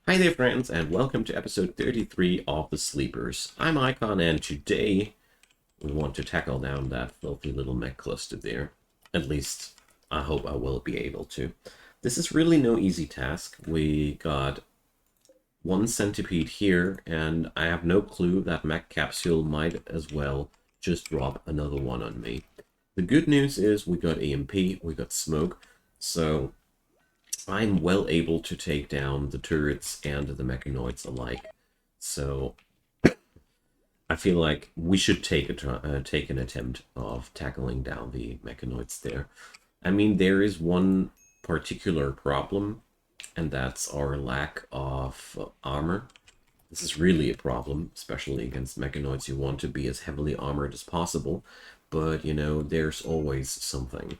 Hi there friends, and welcome to episode 33 of The Sleepers. I'm Icon, and today we want to tackle down that filthy little mech cluster there. At least, I hope I will be able to. This is really no easy task. We got one centipede here, and I have no clue that mech capsule might as well just drop another one on me. The good news is we got EMP, we got smoke, so I'm well able to take down the turrets and the mechanoids alike. So I feel like we should take an attempt of tackling down the mechanoids there. I mean, there is one particular problem, and that's our lack of armor. This is really a problem, especially against mechanoids. You want to be as heavily armored as possible, but you know, there's always something.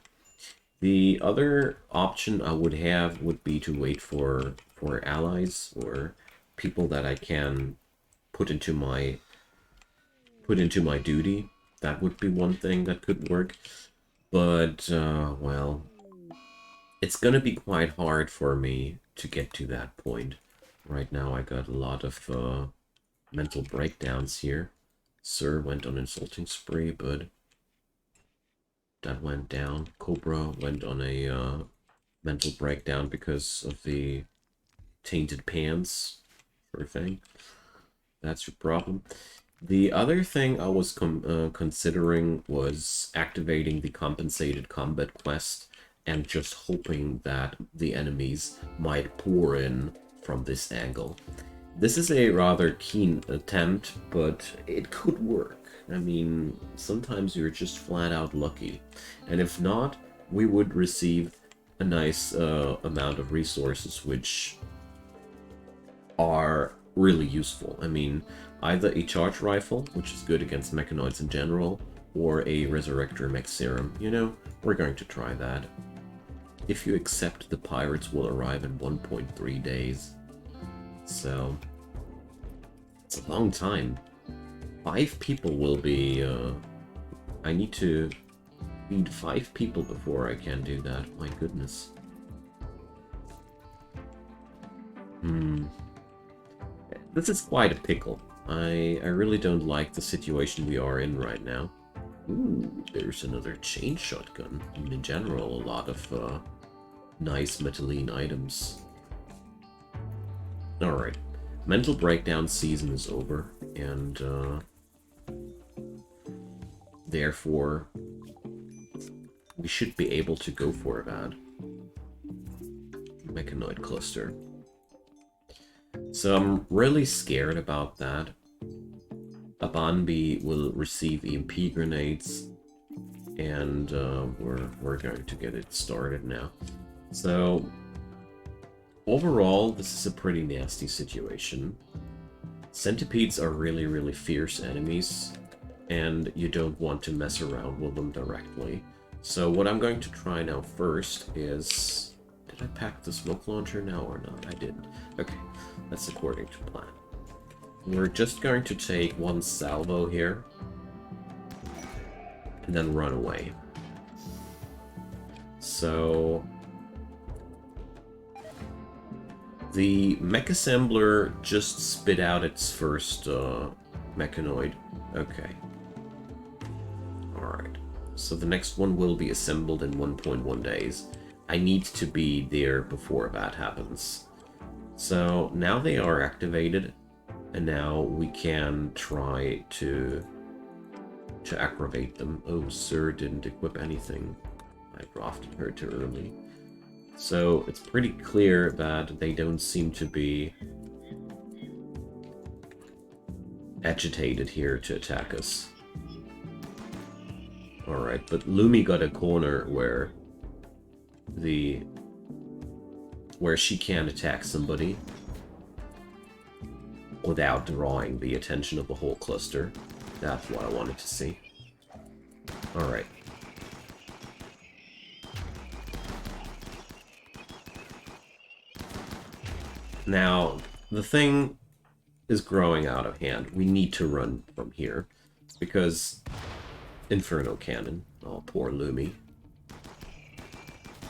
The other option I would have would be to wait for allies or people that I can put into my duty. That would be one thing that could work. But well, it's gonna be quite hard for me to get to that point. Right now I got a lot of mental breakdowns here. Sir went on insulting spree, but that went down. Cobra went on a mental breakdown because of the tainted pants sort of thing. That's your problem. The other thing I was considering was activating the compensated combat quest and just hoping that the enemies might pour in from this angle. This is a rather keen attempt, but it could work. I mean, sometimes you're just flat out lucky. And if not, we would receive a nice amount of resources, which are really useful. I mean, either a charge rifle, which is good against mechanoids in general, or a resurrector mech serum. You know, we're going to try that. If you accept, the pirates will arrive in 1.3 days. So, it's a long time. 5 people will be, I need to feed 5 people before I can do that. My goodness. This is quite a pickle. I really don't like the situation we are in right now. Ooh, there's another chain shotgun. I mean, in general, a lot of nice metaline items. Alright. Mental breakdown season is over, and therefore we should be able to go for that mechanoid cluster. So I'm really scared about that. Abanbi will receive EMP grenades, and we're going to get it started now. So overall, this is a pretty nasty situation. Centipedes are really fierce enemies, and you don't want to mess around with them directly. So what I'm going to try now first is... Did I pack the smoke launcher now or not? I didn't. Okay, that's according to plan. We're just going to take one salvo here, and then run away. So... the mech assembler just spit out its first mechanoid. Okay. Alright. So the next one will be assembled in 1.1 days. I need to be there before that happens. So now they are activated, and now we can try to aggravate them. Oh, Sir didn't equip anything. I drafted her too early. So it's pretty clear that they don't seem to be agitated here to attack us. Alright, but Lumi got a corner where she can attack somebody without drawing the attention of the whole cluster. That's what I wanted to see. Alright. Now, the thing is growing out of hand. We need to run from here, because Inferno Cannon. Oh, poor Lumi.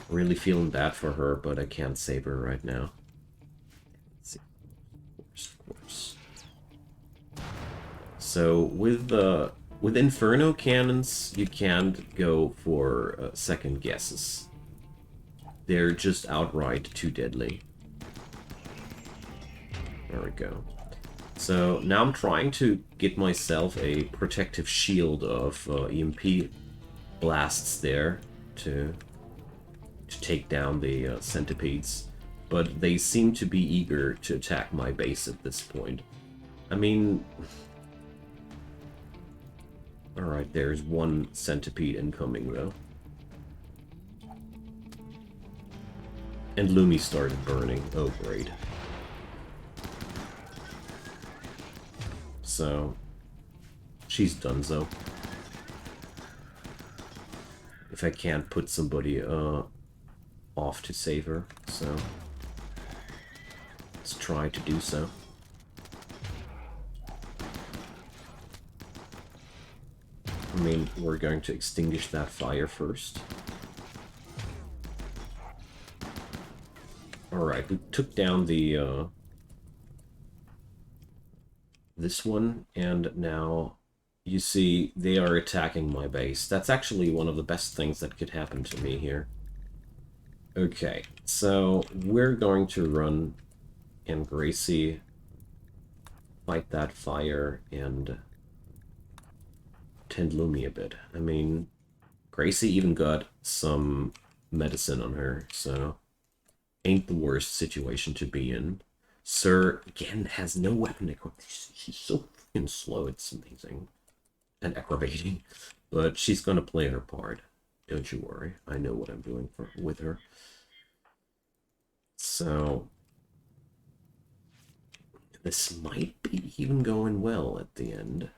Really feeling bad for her, but I can't save her right now. Let's see. So with Inferno cannons, you can't go for second guesses. They're just outright too deadly. There we go. So now I'm trying to get myself a protective shield of EMP blasts there to take down the centipedes, but they seem to be eager to attack my base at this point. I mean, alright, there's one centipede incoming though. And Lumi started burning. Oh great. So she's donezo. If I can't put somebody off to save her, so let's try to do so. I mean, we're going to extinguish that fire first. Alright, we took down the this one, and now you see they are attacking my base. That's actually one of the best things that could happen to me here. Okay, so we're going to run and Gracie fight that fire and tend Lumi a bit. I mean, Gracie even got some medicine on her, so ain't the worst situation to be in. Sir, again, has no weapon equipped. She's so freaking slow, it's amazing. And aggravating. But she's gonna play her part. Don't you worry. I know what I'm doing with her. So this might be even going well at the end.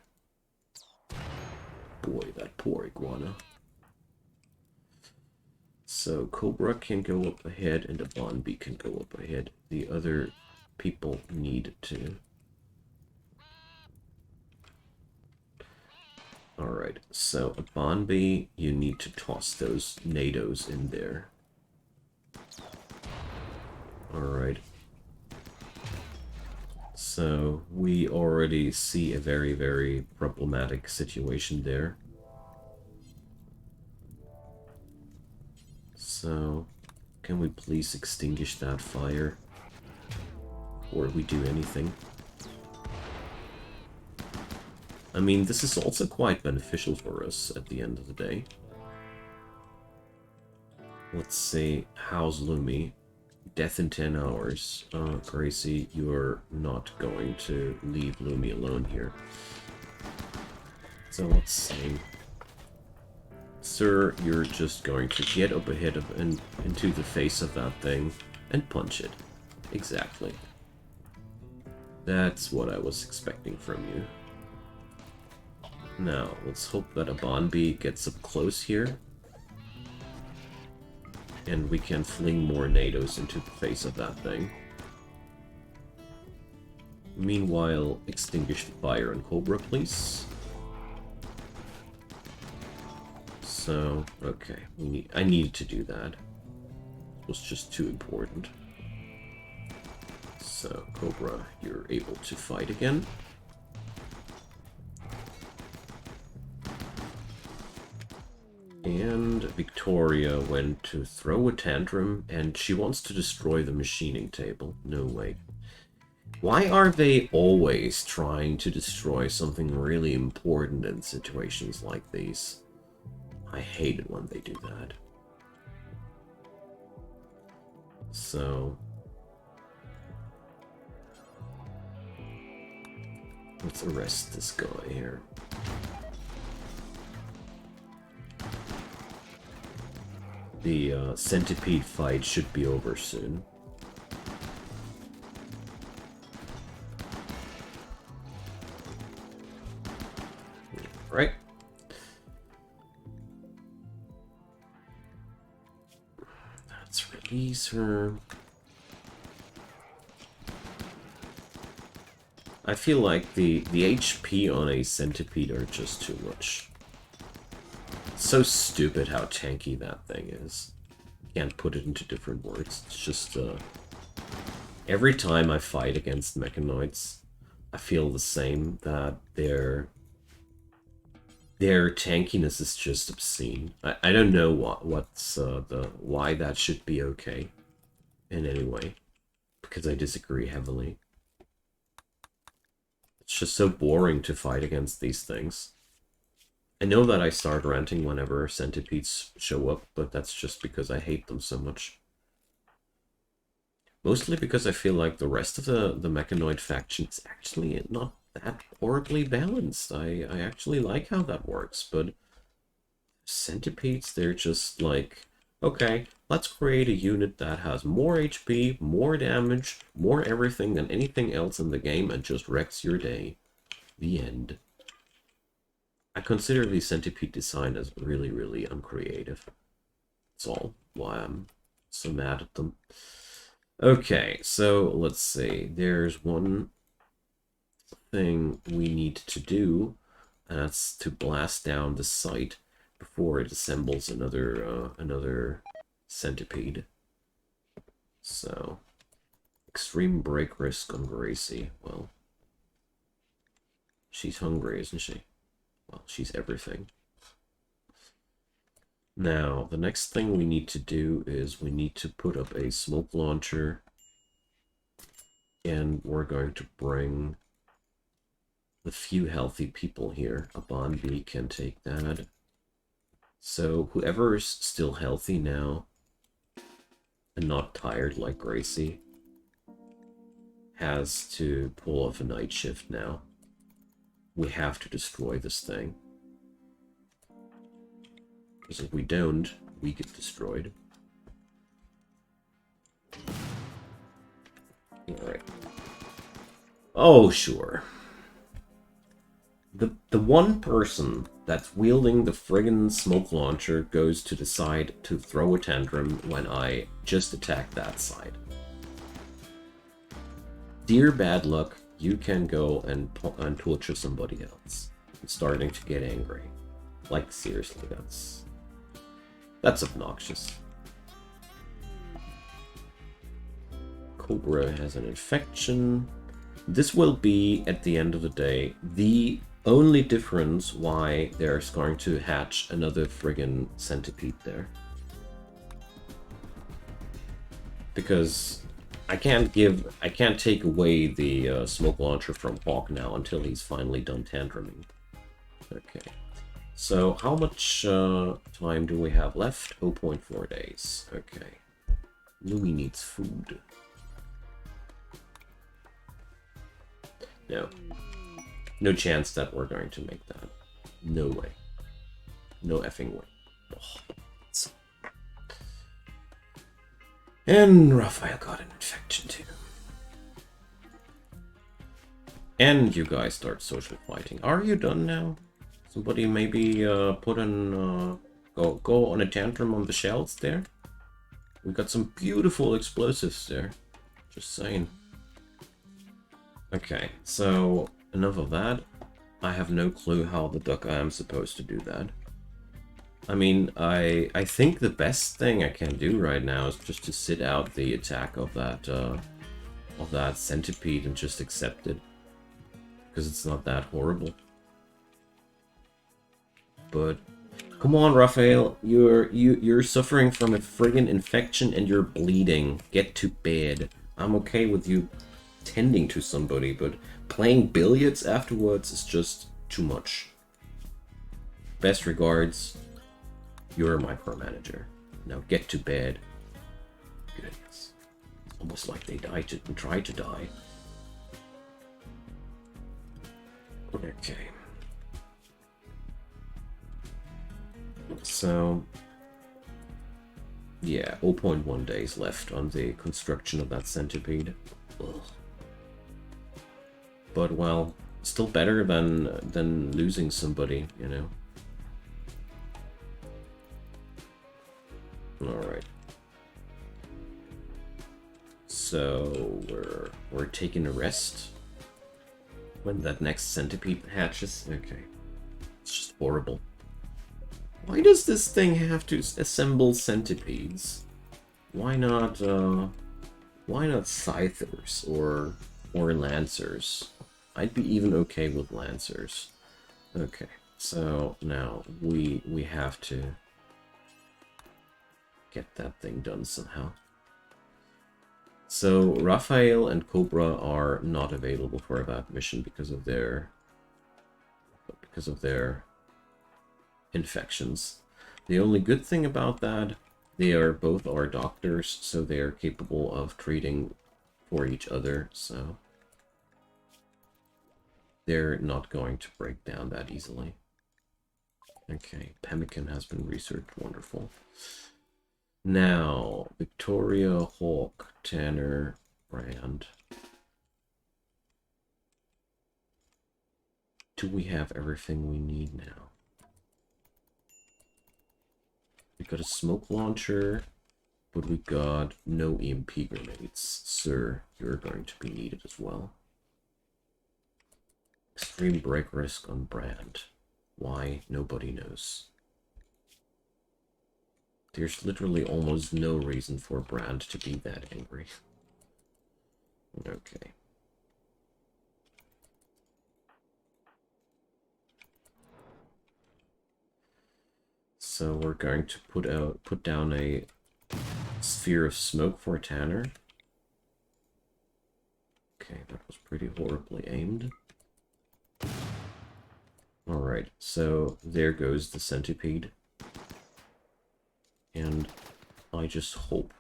Boy, that poor iguana. So Cobra can go up ahead and a Bonbee can go up ahead. The other people need to. Alright, so a Bonbee, you need to toss those NATOs in there. Alright. So we already see a very, very problematic situation there. So, can we please extinguish that fire? Or we do anything? I mean, this is also quite beneficial for us at the end of the day. Let's see, how's Lumi? Death in 10 hours. Gracie, you're not going to leave Lumi alone here. So let's see. Sir, you're just going to get up ahead of and into the face of that thing and punch it. Exactly. That's what I was expecting from you. Now, let's hope that a Bonbee gets up close here. And we can fling more NATOs into the face of that thing. Meanwhile, extinguish the fire on Cobra, please. So, okay, I needed to do that. It was just too important. So, Cobra, you're able to fight again. And Victoria went to throw a tantrum, and she wants to destroy the machining table. No way. Why are they always trying to destroy something really important in situations like these? I hate it when they do that. So let's arrest this guy here. The centipede fight should be over soon. Right. Let's release her. I feel like the HP on a centipede are just too much. So stupid how tanky that thing is. Can't put it into different words. It's just, every time I fight against mechanoids, I feel the same, that their tankiness is just obscene. I don't know why that should be okay in any way, because I disagree heavily. It's just so boring to fight against these things. I know that I start ranting whenever centipedes show up, but that's just because I hate them so much. Mostly because I feel like the rest of the mechanoid faction is actually not that horribly balanced. I actually like how that works, but centipedes, they're just like, okay, let's create a unit that has more HP, more damage, more everything than anything else in the game, and just wrecks your day. The end. I consider the centipede design as really, really uncreative. That's all why I'm so mad at them. Okay, so let's see. There's one thing we need to do, and that's to blast down the site before it assembles another centipede. So, extreme break risk on Gracie. Well, she's hungry, isn't she? Well, she's everything. Now, the next thing we need to do is we need to put up a smoke launcher, and we're going to bring the few healthy people here. A Bonbee can take that. So whoever is still healthy now and not tired like Gracie has to pull off a night shift now. We have to destroy this thing. Because if we don't, we get destroyed. Alright. Oh, sure. The one person that's wielding the friggin' smoke launcher goes to decide to throw a tantrum when I just attack that side. Dear bad luck, you can go and torture somebody else. I'm starting to get angry. Like, seriously, that's obnoxious. Cobra has an infection. This will be, at the end of the day, the only difference why there's going to hatch another friggin' centipede there. Because I can't take away the smoke launcher from Hawk now until he's finally done tantruming. Okay. So how much time do we have left? 0.4 days. Okay. Louis needs food. No. No chance that we're going to make that. No way. No effing way. Oh. And Raphael got an infection too. And you guys start social fighting. Are you done now? Somebody maybe put an go on a tantrum on the shells there. We got some beautiful explosives there. Just saying. Okay, so enough of that. I have no clue how the duck I am supposed to do that. I mean, I think the best thing I can do right now is just to sit out the attack of that centipede and just accept it, because it's not that horrible. But come on, Raphael, you're suffering from a friggin' infection and you're bleeding. Get to bed. I'm okay with you tending to somebody, but playing billiards afterwards is just too much. Best regards, you're a micromanager. Now get to bed. Goodness. Almost like they tried to die. Okay. So, yeah, 0.1 days left on the construction of that centipede. Ugh. But, well, still better than losing somebody, you know. Alright. So, we're taking a rest when that next centipede hatches. Okay. It's just horrible. Why does this thing have to assemble centipedes? Why not scythers or lancers? I'd be even okay with Lancers. Okay, so now we have to get that thing done somehow. So Raphael and Cobra are not available for that mission because of their infections. The only good thing about that, they are both our doctors, so they are capable of treating for each other, so they're not going to break down that easily. Okay, pemmican has been researched. Wonderful. Now, Victoria, Hawk, Tanner, Brand. Do we have everything we need now? We got a smoke launcher, but we got no EMP grenades. Sir, you're going to be needed as well. Extreme break risk on Brand. Why? Nobody knows. There's literally almost no reason for Brand to be that angry. Okay. So we're going to put down a sphere of smoke for Tanner. Okay, that was pretty horribly aimed. Alright, so there goes the centipede. And I just hope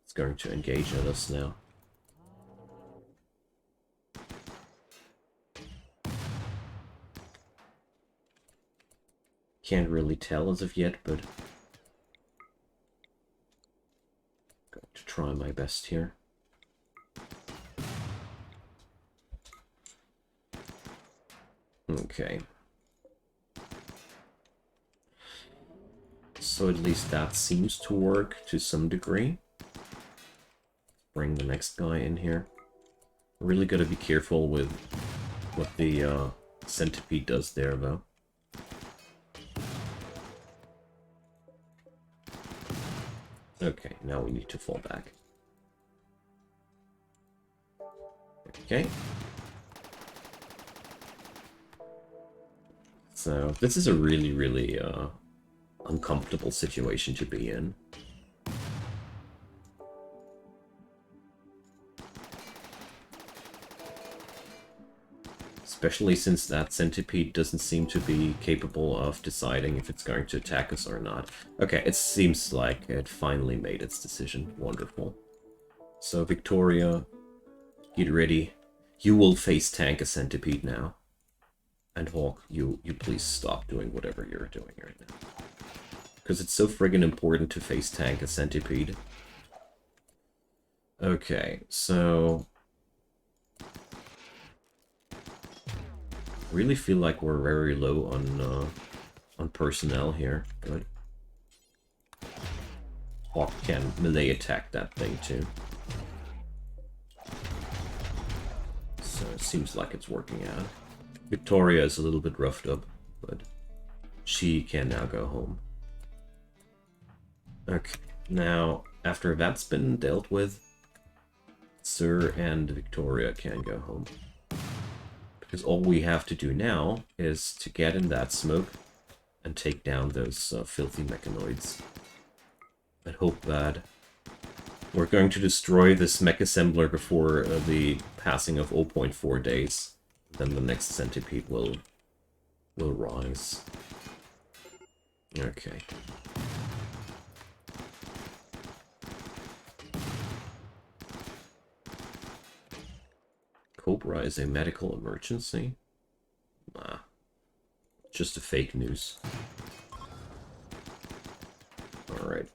it's going to engage at us now. Can't really tell as of yet, but going to try my best here. Okay. So at least that seems to work to some degree. Bring the next guy in here. Really gotta be careful with what the centipede does there, though. Okay, now we need to fall back. Okay. So, this is a really uncomfortable situation to be in. Especially since that centipede doesn't seem to be capable of deciding if it's going to attack us or not. Okay, it seems like it finally made its decision. Wonderful. So, Victoria, get ready. You will face tank a centipede now. And Hawk, you please stop doing whatever you're doing right now. Because it's so friggin' important to face tank a centipede. Okay, so... really feel like we're very low on personnel here. Good. Hawk can melee attack that thing too. So it seems like it's working out. Victoria is a little bit roughed up, but she can now go home. Okay, now after that's been dealt with, Sir and Victoria can go home. Because all we have to do now is to get in that smoke and take down those filthy mechanoids. And hope that we're going to destroy this mech assembler before the passing of 0.4 days. Then the next centipede will rise. Okay. Cobra is a medical emergency? Nah. Just a fake news. Alright.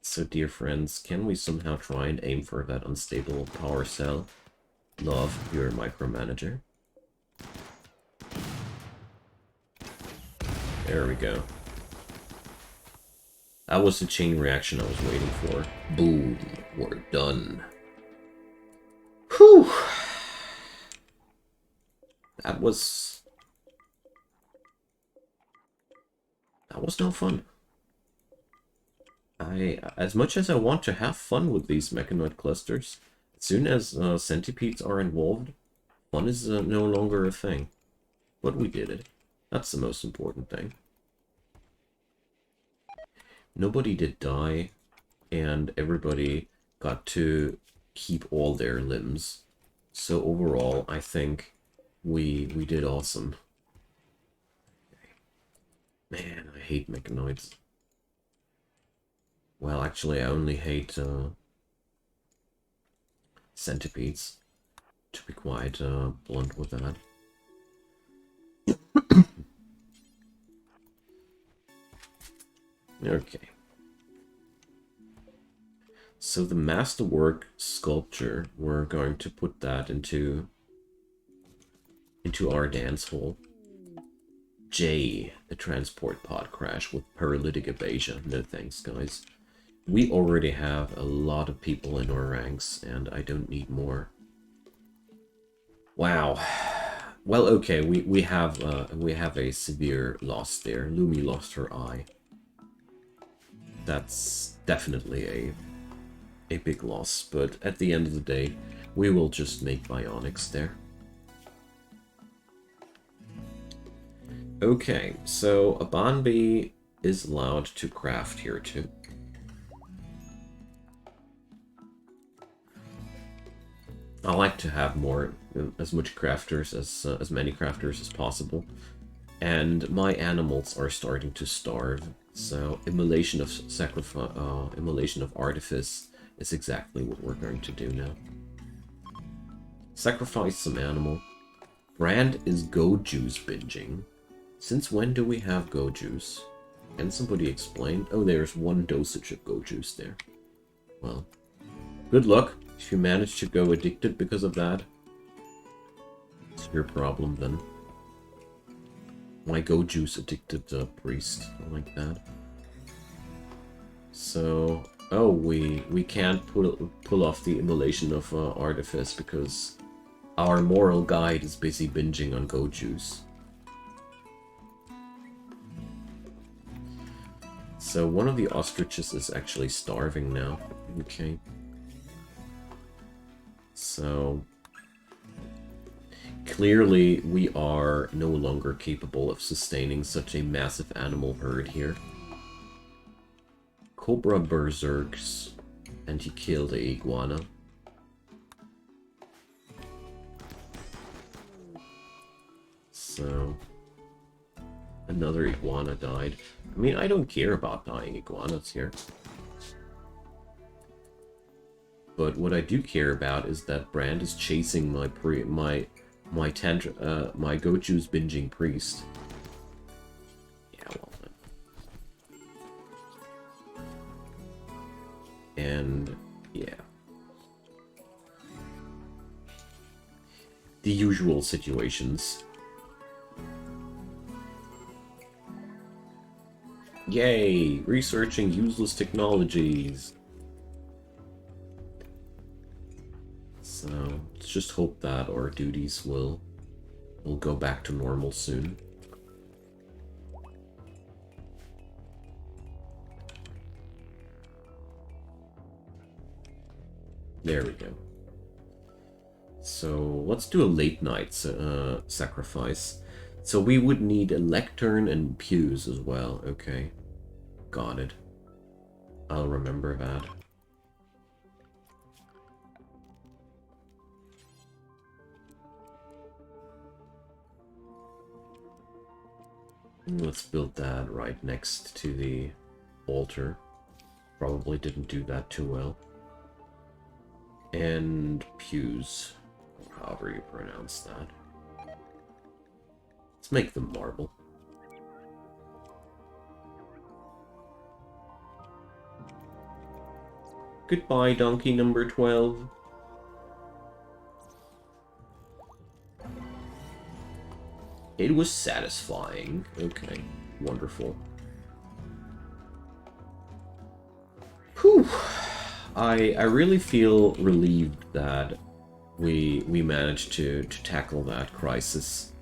So, dear friends, can we somehow try and aim for that unstable power cell? Love, your micromanager. There we go. That was the chain reaction I was waiting for. Boom. We're done. Whew. That was no fun. As much as I want to have fun with these mechanoid clusters, as soon as centipedes are involved, One is no longer a thing. But we did it. That's the most important thing. Nobody did die, and everybody got to keep all their limbs. So overall, I think we did awesome. Man, I hate mechanoids. Well, actually, I only hate centipedes, to be quite blunt with that. Okay. So the masterwork sculpture, we're going to put that into our dance hall. J, the transport pod crash with paralytic abasia. No thanks, guys. We already have a lot of people in our ranks, and I don't need more. Wow. Well, okay, we have a severe loss there. Lumi lost her eye. That's definitely a big loss, but at the end of the day, we will just make bionics there. Okay, so a Banbi is allowed to craft here too. I like to have as much crafters as many crafters as possible, and my animals are starting to starve. So immolation of sacrifice, immolation of artifice is exactly what we're going to do now. Sacrifice some animal. Brand is go juice binging. Since when do we have go juice? Can somebody explain? Oh, there's one dosage of go juice there. Well, good luck. If you manage to go addicted because of that, it's your problem then. My go juice addicted priest, I like that. So, oh, we can't pull off the immolation of artifice because our moral guide is busy binging on go juice. So one of the ostriches is actually starving now. Okay. So clearly we are no longer capable of sustaining such a massive animal herd here. Cobra berserks, and he killed a iguana. So another iguana died. I mean, I don't care about dying iguanas here. But what I do care about is that Brand is chasing my go juice binging priest. Yeah, well then. And yeah. The usual situations. Yay! Researching useless technologies. So let's just hope that our duties will go back to normal soon. There we go. So let's do a late night sacrifice. So we would need a lectern and pews as well. Okay, got it. I'll remember that. Let's build that right next to the altar. Probably didn't do that too well. And pews, however you pronounce that. Let's make them marble. Goodbye, donkey number 12. It was satisfying. Okay, wonderful. Whew. I really feel relieved that we managed to tackle that crisis.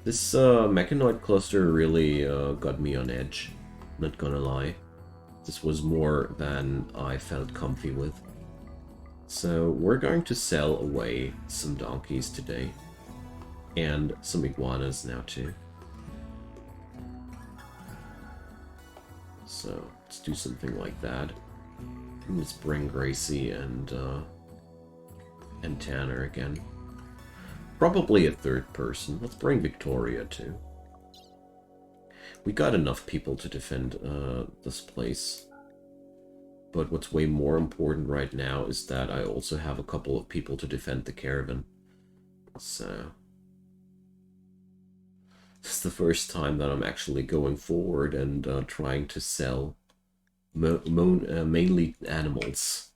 This mechanoid cluster really got me on edge, not gonna lie. This was more than I felt comfy with. So we're going to sell away some donkeys today. And some iguanas now too. So let's do something like that. Let's bring Gracie and Tanner again. Probably a third person. Let's bring Victoria too. We got enough people to defend this place. But what's way more important right now is that I also have a couple of people to defend the caravan. So this is the first time that I'm actually going forward and trying to sell mainly animals.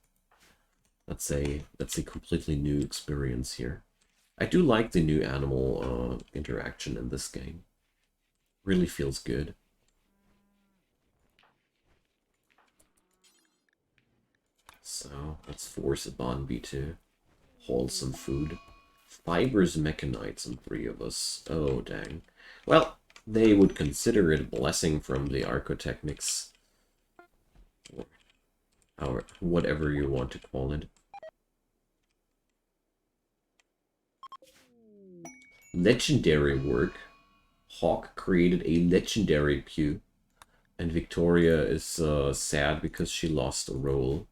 That's a completely new experience here. I do like the new animal interaction in this game. Really feels good. So let's force a Bonby to haul some food. Fibers mechanite, some 3 of us. Oh, dang. Well, they would consider it a blessing from the Archonexus. Or whatever you want to call it. Legendary work. Hawk created a legendary pew. And Victoria is sad because she lost a role.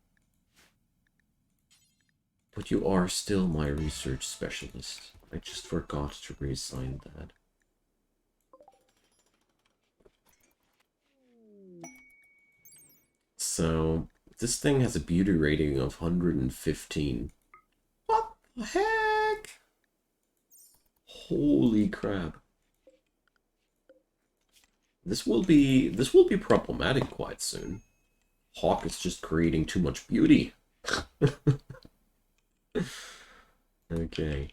But you are still my research specialist. I just forgot to reassign that. So, this thing has a beauty rating of 115. What the heck? Holy crap. This will be problematic quite soon. Hawk is just creating too much beauty. Okay.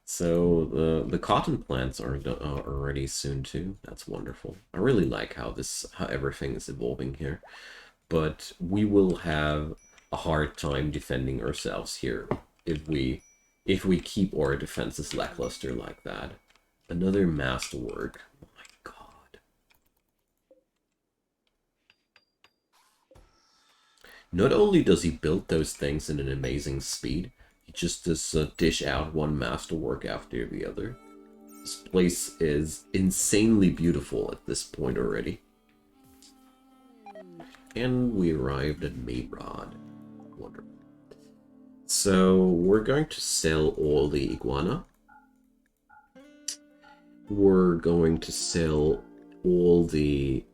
So the cotton plants are ready soon too. That's wonderful. I really like how everything is evolving here. But we will have a hard time defending ourselves here if we keep our defenses lackluster like that. Another masterwork. Oh my god. Not only does he build those things in an amazing speed, he just does dish out one masterwork after the other. This place is insanely beautiful at this point already. And we arrived at Mayrod. Wonderful. So we're going to sell all the iguana. We're going to sell all the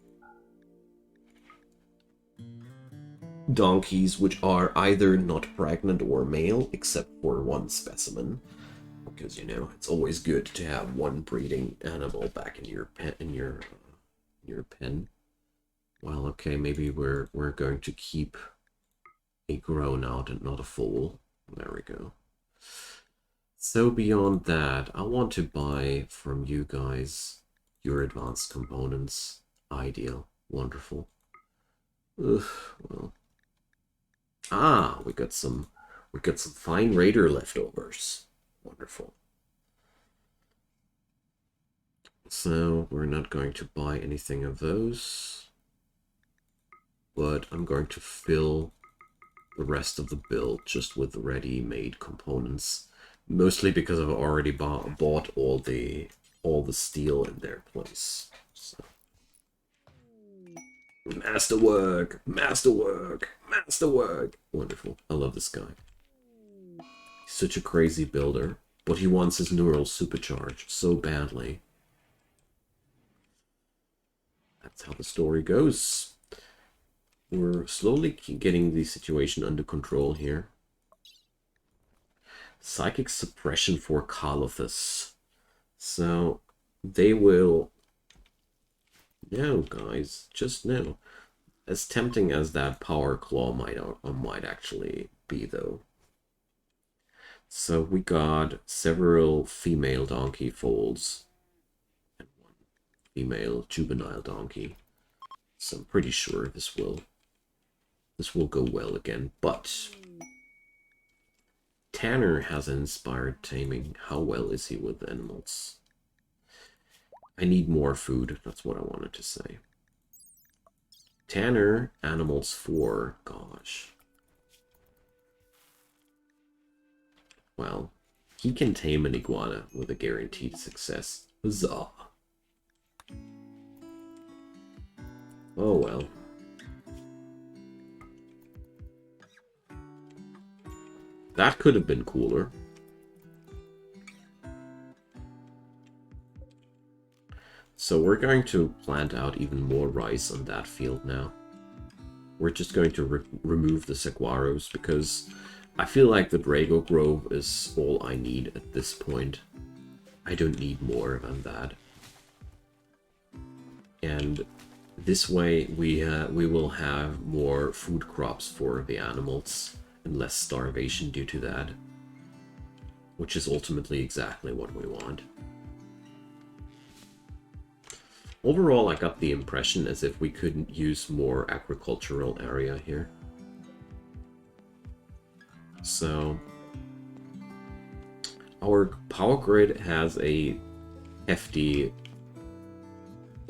donkeys, which are either not pregnant or male, except for one specimen. Because, you know, it's always good to have one breeding animal back in your pen. Well, okay, maybe we're going to keep a grown out and not a foal. There we go. So beyond that, I want to buy from you guys your advanced components. Ideal. Wonderful. Ugh, well. Ah, we got some fine raider leftovers. Wonderful. So we're not going to buy anything of those. But I'm going to fill the rest of the build just with ready-made components. Mostly because I've already bought all the steel in their place. So. Masterwork! Masterwork! Masterwork! Wonderful. I love this guy. He's such a crazy builder, but he wants his neural supercharge so badly. That's how the story goes. We're slowly getting the situation under control here. Psychic suppression for Calothus. So they will... No, guys, just no. As tempting as that power claw might actually be, though. So we got several female donkey foals and one female juvenile donkey. So I'm pretty sure this will go well again, but Tanner has inspired taming. How well is he with animals? I need more food. That's what I wanted to say. Tanner, animals 4. Gosh. Well, He can tame an iguana with a guaranteed success. Huzzah. Oh well. That could have been cooler. So we're going to plant out even more rice on that field now. We're just going to remove the saguaros because I feel like the Drago Grove is all I need at this point. I don't need more than that. And this way we will have more food crops for the animals and less starvation due to that. Which is ultimately exactly what we want. Overall, I got the impression as if we couldn't use more agricultural area here. So, our power grid has a hefty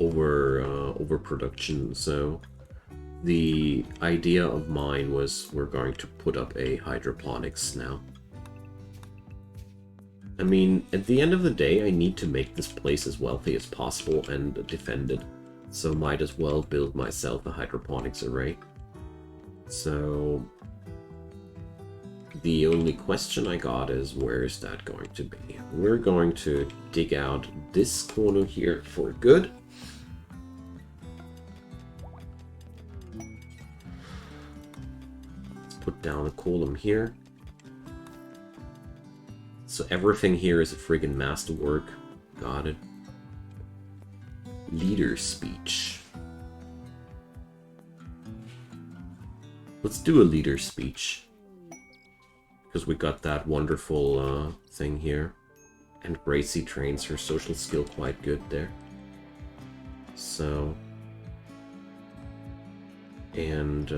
overproduction, so the idea of mine was we're going to put up a hydroponics now. I mean, at the end of the day, I need to make this place as wealthy as possible and defend it, so might as well build myself a hydroponics array. So, the only question I got is, where is that going to be? We're going to dig out this corner here for good. Let's put down a column here. So everything here is a friggin' masterwork. Got it. Leader speech. Let's do a leader speech. Because we got that wonderful thing here. And Gracie trains her social skill quite good there. So... And,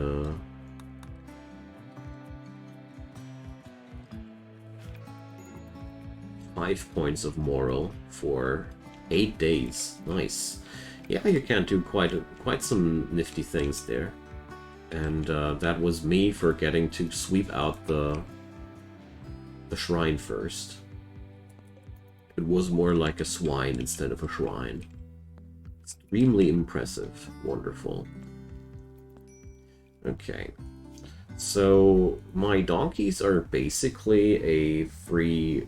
5 points of moral for 8 days. Nice. Yeah, you can do quite some nifty things there. And that was me forgetting to sweep out the shrine first. It was more like a swine instead of a shrine. Extremely impressive. Wonderful. Okay. So, my donkeys are basically a free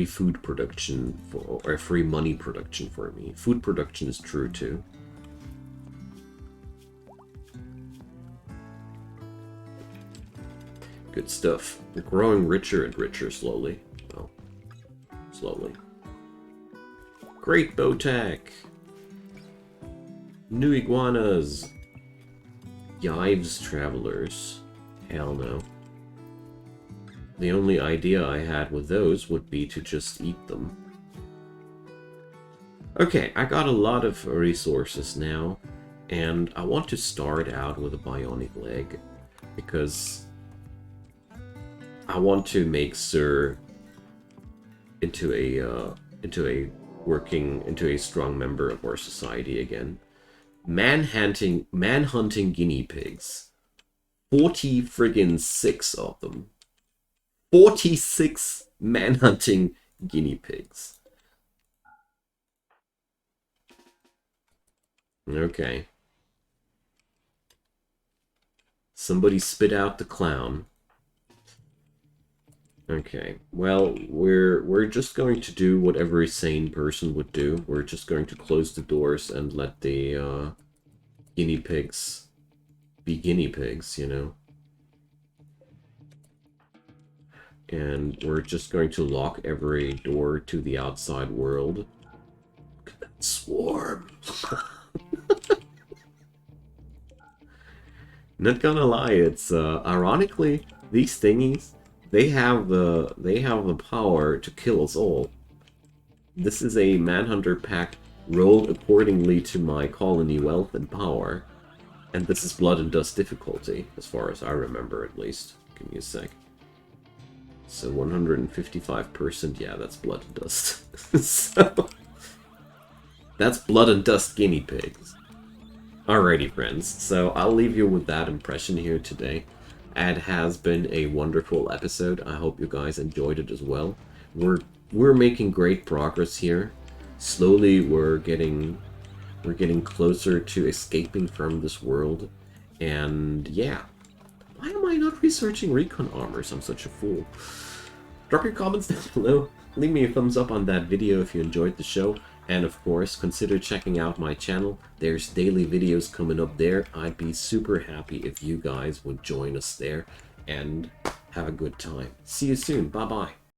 food production or a free money production for me. Food production is true too. Good stuff. We're growing richer and richer slowly. Well, slowly. Great Bowtech! New iguanas! Yives travelers. Hell no. The only idea I had with those would be to just eat them. Okay, I got a lot of resources now, and I want to start out with a bionic leg, because I want to make Sir into a strong member of our society again. Manhunting guinea pigs. 40 friggin' 6 of them. 46 manhunting guinea pigs. Okay. Somebody spit out the clown. Okay. Well, we're just going to do what every sane person would do. We're just going to close the doors and let the guinea pigs be guinea pigs, you know. And we're just going to lock every door to the outside world. Look at that swarm! Not gonna lie, it's ironically, these thingies, they have the power to kill us all. This is a Manhunter pack rolled accordingly to my colony wealth and power. And this is blood and dust difficulty, as far as I remember at least. Give me a sec. So 155%, yeah, that's blood and dust. So, that's blood and dust guinea pigs. Alrighty, friends, so I'll leave you with that impression here today. It has been a wonderful episode. I hope you guys enjoyed it as well. We're making great progress here. Slowly we're getting closer to escaping from this world. And yeah. Why am I not researching recon armors? I'm such a fool. Drop your comments down below. Leave me a thumbs up on that video if you enjoyed the show. And of course, consider checking out my channel. There's daily videos coming up there. I'd be super happy if you guys would join us there and have a good time. See you soon. Bye-bye.